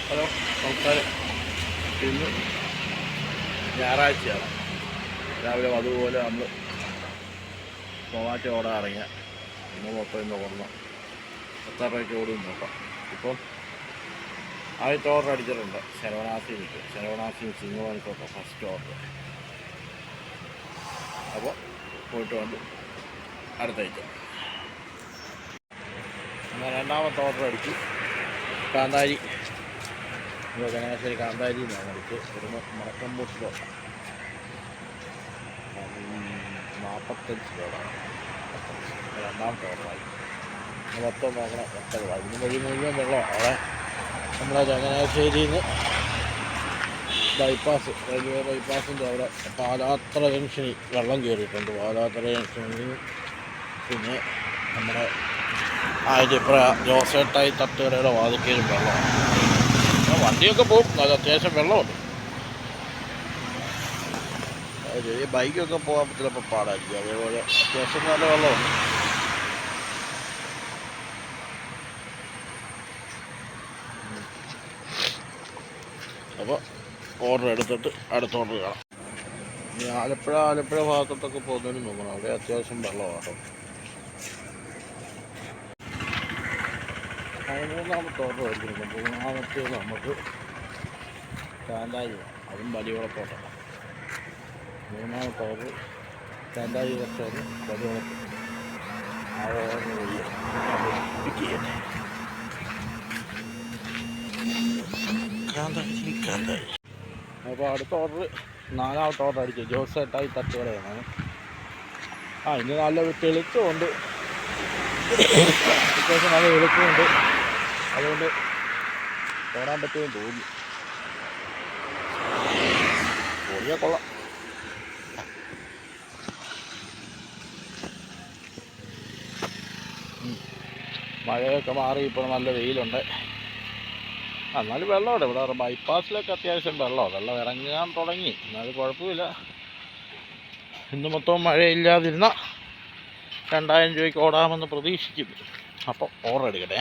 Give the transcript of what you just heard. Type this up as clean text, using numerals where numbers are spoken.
Hello നമസ്കാരം. ഇന്ന് ഞായറാഴ്ചയാണ്. രാവിലെ അതുപോലെ നമ്മൾ ടൊമാറ്റോ ഓടാൻ ഇറങ്ങിയ ഇന്ന് മൊത്തം ഇന്ന് ഓടണം. എത്ര രൂപയ്ക്ക് ഓടും നോക്കാം. ഇപ്പം ആദ്യത്തെ ഓർഡർ അടിച്ചിട്ടുണ്ട്. ശരവണാസിന് ചിങ്ങവനത്തോട്ട് ഫസ്റ്റ് ഓർഡർ. അപ്പോൾ പോയിട്ട് വന്നു അടുത്ത ഐറ്റം. എന്നാൽ രണ്ടാമത്തെ ഓർഡർ അടിച്ചു. കാന്താരി ചങ്ങനാശ്ശേരി കാന്താരി എന്നാണ് അടിച്ച് ഒരു മടക്കമ്പൂട്ടിലോട്ട് 45 രൂപയാണ് രണ്ടാമത്തെ ഓർഡറായി. മൊത്തം നോക്കണം. ഇതിന് വഴി മുഴുവൻ വെള്ളമാണ്. അവിടെ നമ്മളെ ചങ്ങനാശ്ശേരിയിൽ നിന്ന് ബൈപ്പാസ്, റെയിൽവേ ബൈപ്പാസിൻ്റെ അവിടെ പാലാത്ര ജംഗ്ഷനിൽ വെള്ളം കയറിയിട്ടുണ്ട്. പാലാത്ര ജംഗ്ഷനിൽ പിന്നെ നമ്മുടെ ആയിരപ്പുഴ ജോസേട്ടായി തട്ടുകടയുടെ വാതിക്കലും വെള്ളമാണ്. വണ്ടിയൊക്കെ പോകും. അത് അത്യാവശ്യം വെള്ളമുണ്ട്. ചെറിയ ബൈക്കൊക്കെ പോകാൻ ചിലപ്പോൾ പാടായിരിക്കും. അതേപോലെ അത്യാവശ്യം നല്ല വെള്ളമുണ്ട്. അപ്പോൾ ഓർഡർ എടുത്തിട്ട് അടുത്ത ഓർഡർ കാണാം. ഇനി ആലപ്പുഴ ഭാഗത്തോട്ടൊക്കെ പോകുന്നതിന് നോക്കണം. അവിടെ അത്യാവശ്യം വെള്ളമാണ്. മൂന്നാമത്തെ ഓർഡർ എടുക്കുന്നത്. മൂന്നാമത്തേത് നമുക്ക് കാന്താരി, അതും വലിയകുളത്തോട്ടാണ്. മൂന്നാമത്തെ ഓർഡർ കാന്താരി റെസ്റ്റോറൻറ്റ് വലിയകുളത്ത്. ആ ഓർഡർ വഴി പിക്ക് ചെയ്യട്ടെ. കാന്താരി. അപ്പോൾ അടുത്ത ഓർഡർ നാലാമത്തെ ഓർഡർ അടിച്ചു. ജോസേട്ടായി തട്ടുകടയാണ്. ഇന്ന് നല്ല തെളിച്ചമുണ്ട്. അത്യാവശ്യം നല്ല എളുപ്പമുണ്ട്. അതുകൊണ്ട് ഓടാൻ പറ്റുമെന്ന് തോന്നുന്നു. ഓടിയാൽ കൊള്ളാം. മഴയൊക്കെ മാറി ഇപ്പോൾ നല്ല വെയിലുണ്ട്. എന്നാലും വെള്ളമുണ്ട്. ഇവിടെ ബൈപ്പാസിലൊക്കെ അത്യാവശ്യം വെള്ളം ഇറങ്ങാൻ തുടങ്ങി. എന്നാലും കുഴപ്പമില്ല. ഇന്ന് മൊത്തം മഴയില്ലാതിരുന്ന 2000 രൂപയ്ക്ക് ഓടാമെന്ന് പ്രതീക്ഷിക്കുന്നു. അപ്പോൾ ഓർഡർ എടുക്കട്ടെ.